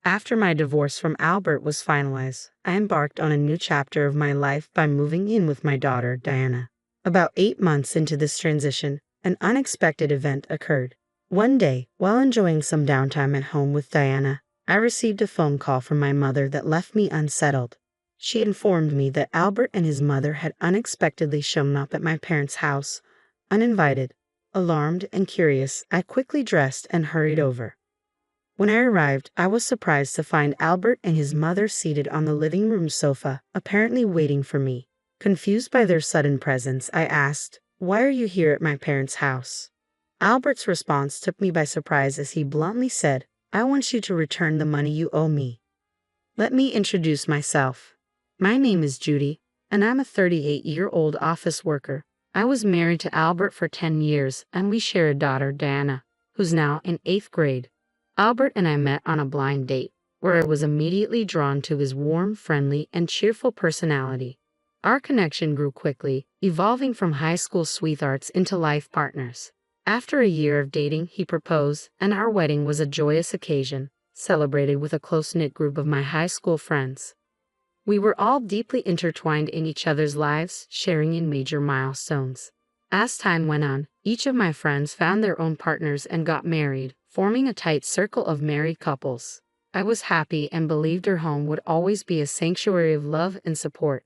After my divorce from Albert was finalized, I embarked on a new chapter of my life by moving in with my daughter, Diana. About 8 months into this transition, an unexpected event occurred. One day, while enjoying some downtime at home with Diana, I received a phone call from my mother that left me unsettled. She informed me that Albert and his mother had unexpectedly shown up at my parents' house, uninvited. Alarmed and curious, I quickly dressed and hurried over. When I arrived, I was surprised to find Albert and his mother seated on the living room sofa, apparently waiting for me. Confused by their sudden presence, I asked, "Why are you here at my parents' house?" Albert's response took me by surprise as he bluntly said, "I want you to return the money you owe me." Let me introduce myself. My name is Judy, and I'm a 38-year-old office worker. I was married to Albert for 10 years, and we share a daughter, Diana, who's now in 8th grade. Albert and I met on a blind date, where I was immediately drawn to his warm, friendly, and cheerful personality. Our connection grew quickly, evolving from high school sweethearts into life partners. After a year of dating, he proposed, and our wedding was a joyous occasion, celebrated with a close-knit group of my high school friends. We were all deeply intertwined in each other's lives, sharing in major milestones. As time went on, each of my friends found their own partners and got married, forming a tight circle of married couples. I was happy and believed our home would always be a sanctuary of love and support.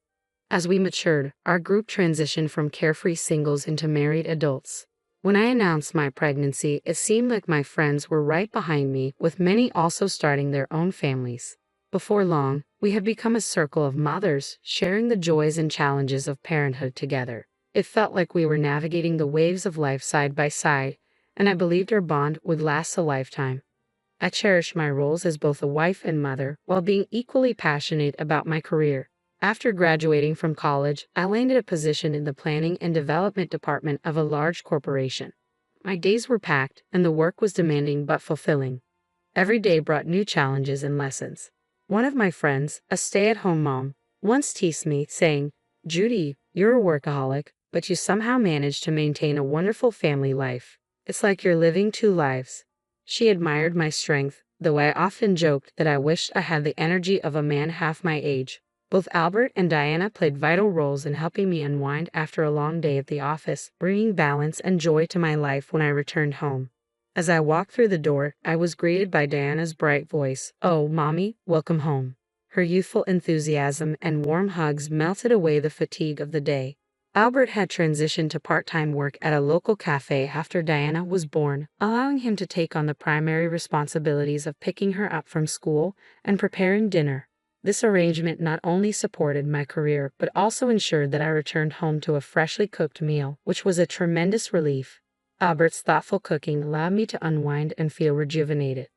As we matured, our group transitioned from carefree singles into married adults. When I announced my pregnancy, it seemed like my friends were right behind me, with many also starting their own families. Before long, we had become a circle of mothers, sharing the joys and challenges of parenthood together. It felt like we were navigating the waves of life side by side, and I believed our bond would last a lifetime. I cherished my roles as both a wife and mother, while being equally passionate about my career. After graduating from college, I landed a position in the planning and development department of a large corporation. My days were packed, and the work was demanding but fulfilling. Every day brought new challenges and lessons. One of my friends, a stay-at-home mom, once teased me, saying, "Judy, you're a workaholic, but you somehow manage to maintain a wonderful family life. It's like you're living two lives." She admired my strength, though I often joked that I wished I had the energy of a man half my age. Both Albert and Diana played vital roles in helping me unwind after a long day at the office, bringing balance and joy to my life when I returned home. As I walked through the door, I was greeted by Diana's bright voice, "Oh, Mommy, welcome home." Her youthful enthusiasm and warm hugs melted away the fatigue of the day. Albert had transitioned to part-time work at a local cafe after Diana was born, allowing him to take on the primary responsibilities of picking her up from school and preparing dinner. This arrangement not only supported my career, but also ensured that I returned home to a freshly cooked meal, which was a tremendous relief. Albert's thoughtful cooking allowed me to unwind and feel rejuvenated.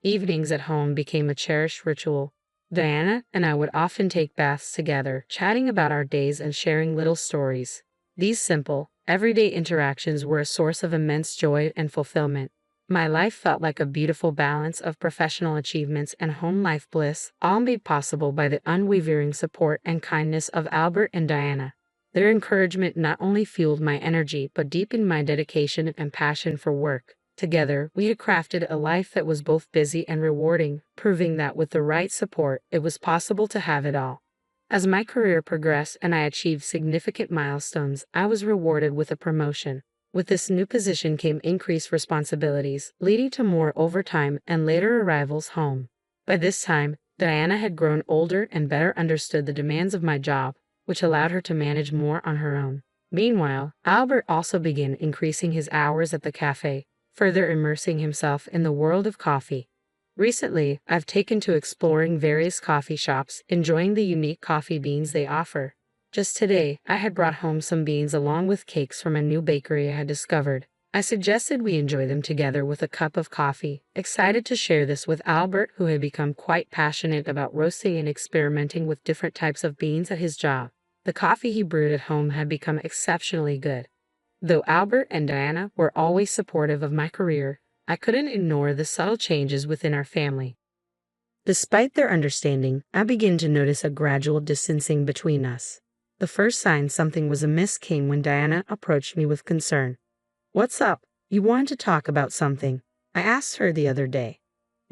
Evenings at home became a cherished ritual. Diana and I would often take baths together, chatting about our days and sharing little stories. These simple, everyday interactions were a source of immense joy and fulfillment. My life felt like a beautiful balance of professional achievements and home life bliss, all made possible by the unwavering support and kindness of Albert and Diana. Their encouragement not only fueled my energy but deepened my dedication and passion for work. Together, we had crafted a life that was both busy and rewarding, proving that with the right support, it was possible to have it all. As my career progressed and I achieved significant milestones, I was rewarded with a promotion. With this new position came increased responsibilities, leading to more overtime and later arrivals home. By this time, Diana had grown older and better understood the demands of my job, which allowed her to manage more on her own. Meanwhile, Albert also began increasing his hours at the cafe, further immersing himself in the world of coffee. Recently, I've taken to exploring various coffee shops, enjoying the unique coffee beans they offer. Just today, I had brought home some beans along with cakes from a new bakery I had discovered. I suggested we enjoy them together with a cup of coffee, excited to share this with Albert, who had become quite passionate about roasting and experimenting with different types of beans at his job. The coffee he brewed at home had become exceptionally good. Though Albert and Diana were always supportive of my career, I couldn't ignore the subtle changes within our family. Despite their understanding, I began to notice a gradual distancing between us. The first sign something was amiss came when Diana approached me with concern. "What's up? You wanted to talk about something," I asked her the other day.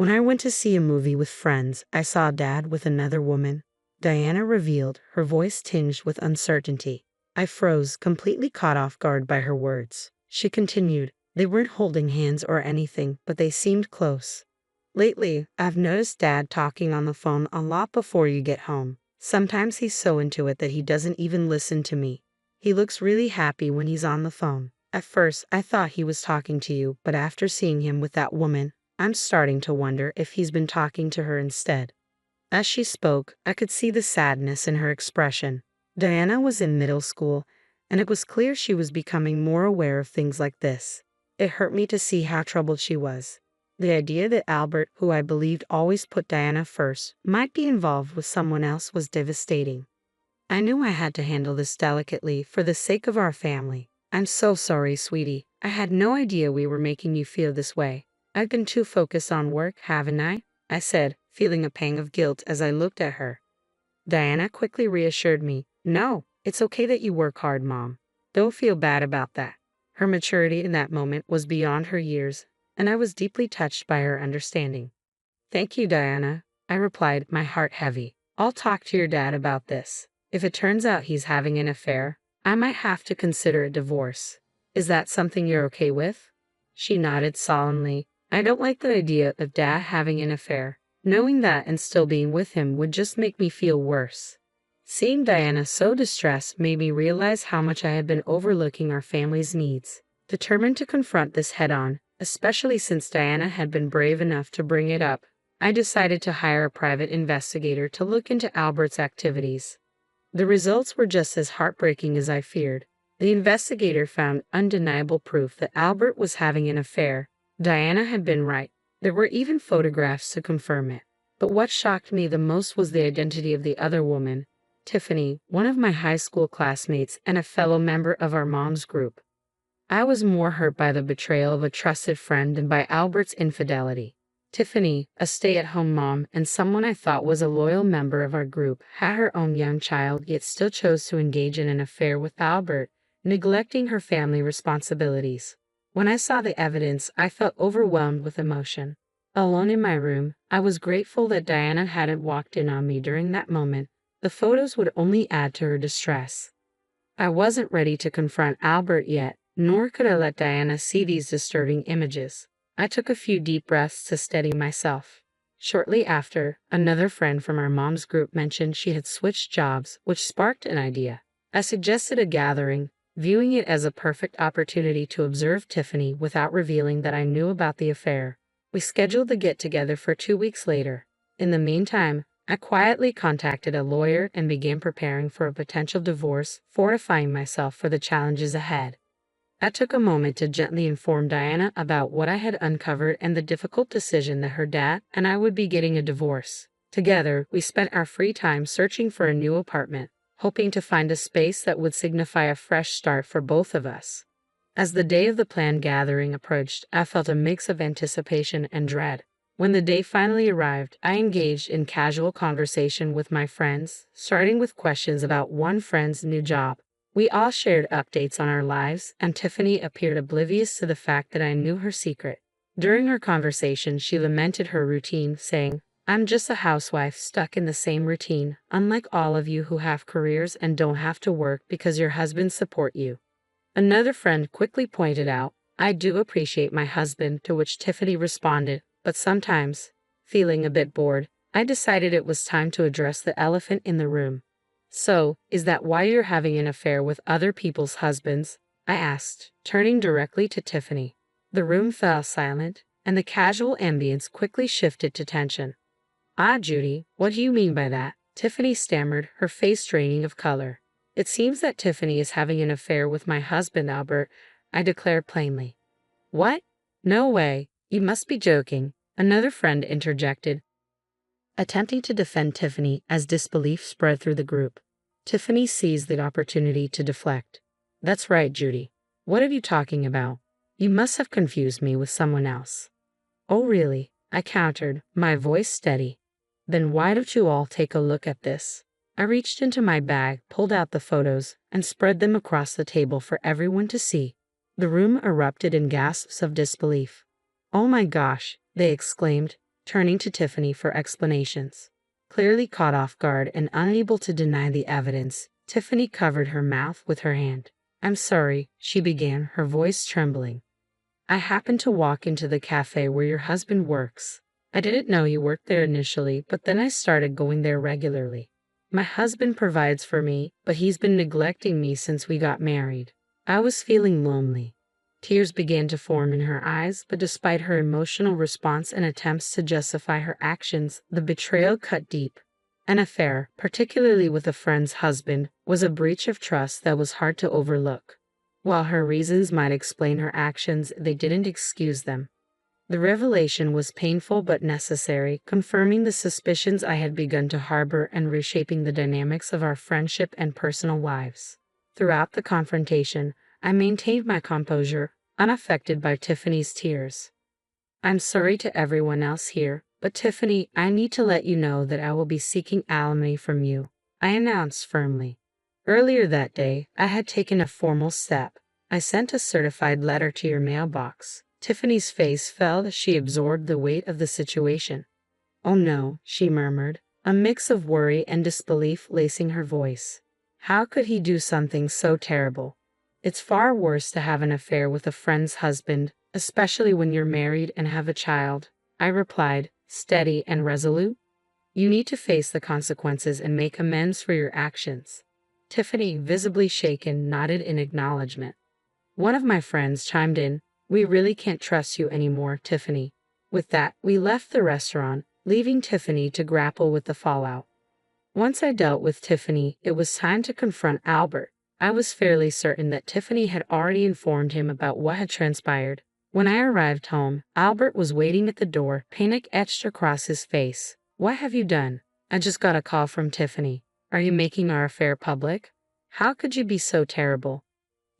When I went to see a movie with friends, I saw Dad with another woman," Diana revealed, her voice tinged with uncertainty. I froze, completely caught off guard by her words. She continued, "They weren't holding hands or anything, but they seemed close. Lately, I've noticed Dad talking on the phone a lot before you get home. Sometimes he's so into it that he doesn't even listen to me. He looks really happy when he's on the phone. At first, I thought he was talking to you, but after seeing him with that woman, I'm starting to wonder if he's been talking to her instead." As she spoke, I could see the sadness in her expression. Diana was in middle school, and it was clear she was becoming more aware of things like this. It hurt me to see how troubled she was. The idea that Albert, who I believed always put Diana first, might be involved with someone else was devastating. I knew I had to handle this delicately for the sake of our family. "I'm so sorry, sweetie. I had no idea we were making you feel this way. I've been too focused on work, haven't I said, feeling a pang of guilt as I looked at her. Diana quickly reassured me. "No, it's okay that you work hard, Mom. Don't feel bad about that." Her maturity in that moment was beyond her years, and I was deeply touched by her understanding. "Thank you, Diana," I replied, my heart heavy. "I'll talk to your dad about this. If it turns out he's having an affair, I might have to consider a divorce. Is that something you're okay with?" She nodded solemnly. "I don't like the idea of Dad having an affair. Knowing that and still being with him would just make me feel worse." Seeing Diana so distressed made me realize how much I had been overlooking our family's needs. Determined to confront this head-on, especially since Diana had been brave enough to bring it up, I decided to hire a private investigator to look into Albert's activities. The results were just as heartbreaking as I feared. The investigator found undeniable proof that Albert was having an affair. Diana had been right. There were even photographs to confirm it. But what shocked me the most was the identity of the other woman, Tiffany, one of my high school classmates and a fellow member of our mom's group. I was more hurt by the betrayal of a trusted friend than by Albert's infidelity. Tiffany, a stay-at-home mom and someone I thought was a loyal member of our group, had her own young child yet still chose to engage in an affair with Albert, neglecting her family responsibilities. When I saw the evidence, I felt overwhelmed with emotion. Alone in my room, I was grateful that Diana hadn't walked in on me during that moment. The photos would only add to her distress. I wasn't ready to confront Albert yet, nor could I let Diana see these disturbing images. I took a few deep breaths to steady myself. Shortly after, another friend from our mom's group mentioned she had switched jobs, which sparked an idea. I suggested a gathering, viewing it as a perfect opportunity to observe Tiffany without revealing that I knew about the affair. We scheduled the get-together for 2 weeks later. In the meantime, I quietly contacted a lawyer and began preparing for a potential divorce, fortifying myself for the challenges ahead. I took a moment to gently inform Diana about what I had uncovered and the difficult decision that her dad and I would be getting a divorce. Together, we spent our free time searching for a new apartment, hoping to find a space that would signify a fresh start for both of us. As the day of the planned gathering approached, I felt a mix of anticipation and dread. When the day finally arrived, I engaged in casual conversation with my friends, starting with questions about one friend's new job. We all shared updates on our lives, and Tiffany appeared oblivious to the fact that I knew her secret. During our conversation, she lamented her routine, saying, "I'm just a housewife stuck in the same routine, unlike all of you who have careers and don't have to work because your husbands support you." Another friend quickly pointed out, "I do appreciate my husband," to which Tiffany responded, "But sometimes," feeling a bit bored, I decided it was time to address the elephant in the room. "So, is that why you're having an affair with other people's husbands?" I asked, turning directly to Tiffany. The room fell silent, and the casual ambience quickly shifted to tension. "Ah, Judy, what do you mean by that?" Tiffany stammered, her face draining of color. "It seems that Tiffany is having an affair with my husband, Albert," I declared plainly. "What? No way. You must be joking," another friend interjected, attempting to defend Tiffany as disbelief spread through the group. Tiffany seized the opportunity to deflect. "That's right, Judy. What are you talking about? You must have confused me with someone else." "Oh, really?" I countered, my voice steady. "Then why don't you all take a look at this?" I reached into my bag, pulled out the photos, and spread them across the table for everyone to see. The room erupted in gasps of disbelief. "Oh my gosh," they exclaimed. turning to Tiffany for explanations. Clearly caught off guard and unable to deny the evidence, Tiffany covered her mouth with her hand. "I'm sorry," she began, her voice trembling. "I happened to walk into the cafe where your husband works. I didn't know you worked there initially, but then I started going there regularly. My husband provides for me, but he's been neglecting me since we got married. I was feeling lonely." Tears began to form in her eyes, but despite her emotional response and attempts to justify her actions, the betrayal cut deep. An affair, particularly with a friend's husband, was a breach of trust that was hard to overlook. While her reasons might explain her actions, they didn't excuse them. The revelation was painful but necessary, confirming the suspicions I had begun to harbor and reshaping the dynamics of our friendship and personal lives. Throughout the confrontation, I maintained my composure, unaffected by Tiffany's tears. "I'm sorry to everyone else here, but Tiffany, I need to let you know that I will be seeking alimony from you," I announced firmly. Earlier that day, I had taken a formal step. I sent a certified letter to your mailbox. Tiffany's face fell as she absorbed the weight of the situation. "Oh no," she murmured, a mix of worry and disbelief lacing her voice. "How could he do something so terrible? It's far worse to have an affair with a friend's husband, especially when you're married and have a child," I replied, steady and resolute. "You need to face the consequences and make amends for your actions." Tiffany, visibly shaken, nodded in acknowledgement. One of my friends chimed in, "We really can't trust you anymore, Tiffany." With that, we left the restaurant, leaving Tiffany to grapple with the fallout. Once I dealt with Tiffany, it was time to confront Albert. I was fairly certain that Tiffany had already informed him about what had transpired. When I arrived home, Albert was waiting at the door, panic etched across his face. "What have you done?" "I just got a call from Tiffany." "Are you making our affair public?" "How could you be so terrible?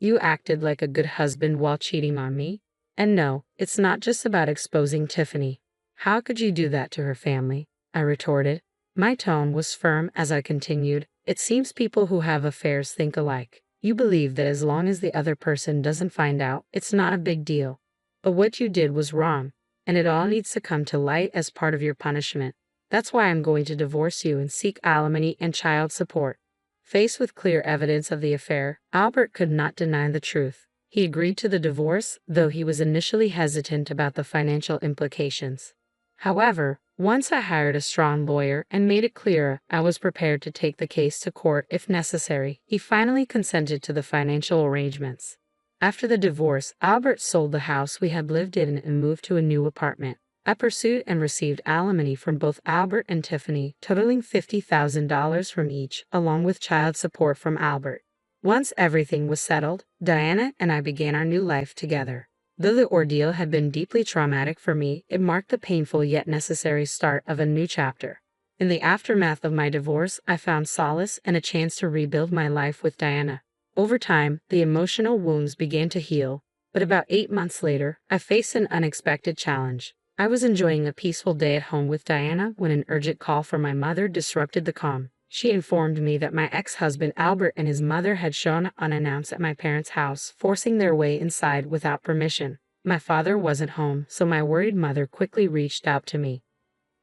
You acted like a good husband while cheating on me." "And no, it's not just about exposing Tiffany." "How could you do that to her family?" I retorted. My tone was firm as I continued. "It seems people who have affairs think alike. You believe that as long as the other person doesn't find out, it's not a big deal. But what you did was wrong, and it all needs to come to light as part of your punishment. That's why I'm going to divorce you and seek alimony and child support." Faced with clear evidence of the affair, Albert could not deny the truth. He agreed to the divorce, though he was initially hesitant about the financial implications. However, once I hired a strong lawyer and made it clear I was prepared to take the case to court if necessary, he finally consented to the financial arrangements. After the divorce, Albert sold the house we had lived in and moved to a new apartment. I pursued and received alimony from both Albert and Tiffany, totaling $50,000 from each, along with child support from Albert. Once everything was settled, Diana and I began our new life together. Though the ordeal had been deeply traumatic for me, it marked the painful yet necessary start of a new chapter. In the aftermath of my divorce, I found solace and a chance to rebuild my life with Diana. Over time, the emotional wounds began to heal, but about 8 months later, I faced an unexpected challenge. I was enjoying a peaceful day at home with Diana when an urgent call from my mother disrupted the calm. She informed me that my ex-husband Albert and his mother had shown up unannounced at my parents' house, forcing their way inside without permission. My father wasn't home, so my worried mother quickly reached out to me.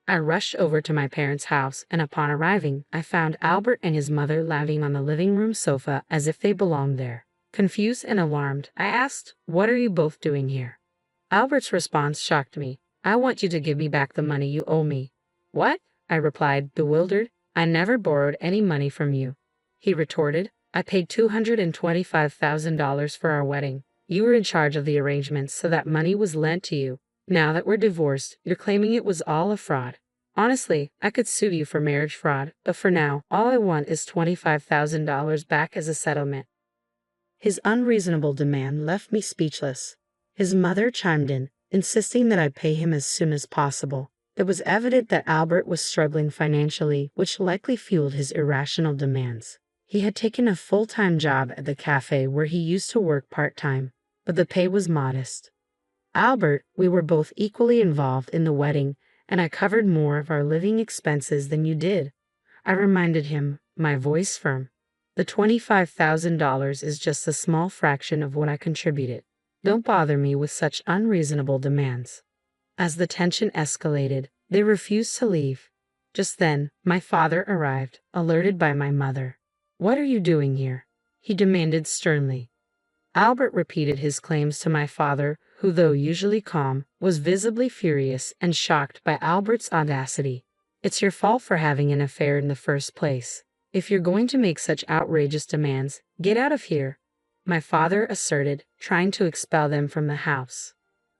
I rushed over to my parents' house, and upon arriving, I found Albert and his mother lounging on the living room sofa as if they belonged there. Confused and alarmed, I asked, "What are you both doing here?" Albert's response shocked me. "I want you to give me back the money you owe me." "What?" I replied, bewildered. "I never borrowed any money from you." He retorted, "I paid $225,000 for our wedding. You were in charge of the arrangements, so that money was lent to you. Now that we're divorced, you're claiming it was all a fraud. Honestly, I could sue you for marriage fraud, but for now, all I want is $25,000 back as a settlement." His unreasonable demand left me speechless. His mother chimed in, insisting that I pay him as soon as possible. It was evident that Albert was struggling financially, which likely fueled his irrational demands. He had taken a full-time job at the cafe where he used to work part-time, but the pay was modest. "Albert, we were both equally involved in the wedding, and I covered more of our living expenses than you did," I reminded him, my voice firm. "The $25,000 is just a small fraction of what I contributed. Don't bother me with such unreasonable demands." As the tension escalated, They refused to leave. Just then, my father arrived, alerted by my mother. "What are you doing here?" he demanded sternly. Albert repeated his claims to my father, who, though usually calm, was visibly furious and shocked by Albert's audacity. "It's your fault for having an affair in the first place. If you're going to make such outrageous demands, get out of here," my father asserted, trying to expel them from the house.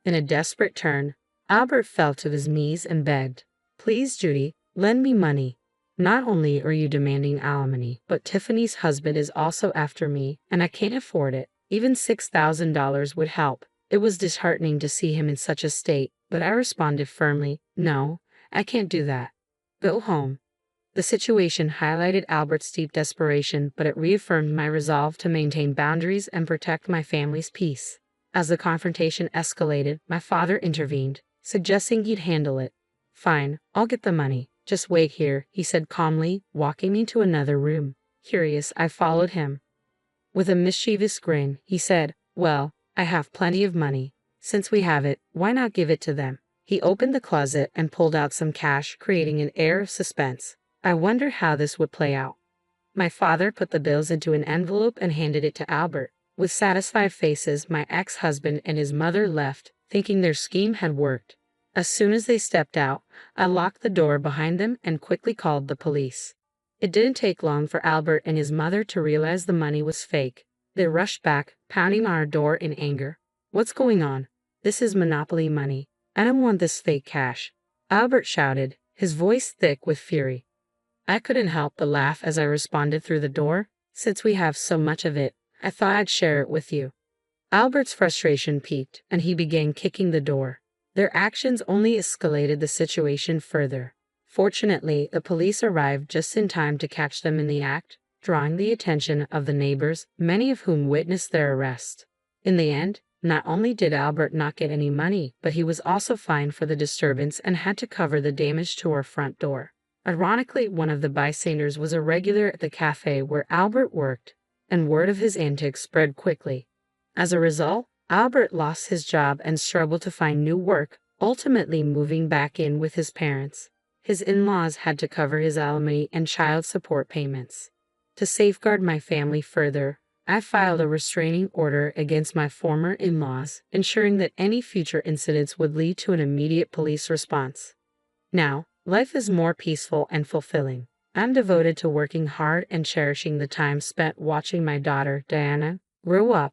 In a desperate turn, Albert fell to his knees and begged, "Please, Judy, lend me money. Not only are you demanding alimony, but Tiffany's husband is also after me, and I can't afford it. Even $6,000 would help." It was disheartening to see him in such a state, but I responded firmly, "No, I can't do that. Go home." The situation highlighted Albert's deep desperation, but it reaffirmed my resolve to maintain boundaries and protect my family's peace. As the confrontation escalated, my father intervened, suggesting he'd handle it. "Fine, I'll get the money. Just wait here," he said calmly, walking me to another room. Curious, I followed him. With a mischievous grin, he said, "Well, I have plenty of money. Since we have it, why not give it to them?" He opened the closet and pulled out some cash, creating an air of suspense. I wondered how this would play out. My father put the bills into an envelope and handed it to Albert. With satisfied faces, my ex-husband and his mother left, thinking their scheme had worked. As soon as they stepped out, I locked the door behind them and quickly called the police. It didn't take long for Albert and his mother to realize the money was fake. They rushed back, pounding on our door in anger. "What's going on? This is Monopoly money. I don't want this fake cash," Albert shouted, his voice thick with fury. I couldn't help but laugh as I responded through the door. "Since we have so much of it, I thought I'd share it with you." Albert's frustration peaked, and he began kicking the door. Their actions only escalated the situation further. Fortunately, the police arrived just in time to catch them in the act, drawing the attention of the neighbors, many of whom witnessed their arrest. In the end, not only did Albert not get any money, but he was also fined for the disturbance and had to cover the damage to our front door. Ironically, one of the bystanders was a regular at the cafe where Albert worked, and word of his antics spread quickly. As a result, Albert lost his job and struggled to find new work, ultimately moving back in with his parents. His in-laws had to cover his alimony and child support payments. To safeguard my family further, I filed a restraining order against my former in-laws, ensuring that any future incidents would lead to an immediate police response. Now, life is more peaceful and fulfilling. I'm devoted to working hard and cherishing the time spent watching my daughter, Diana, grow up.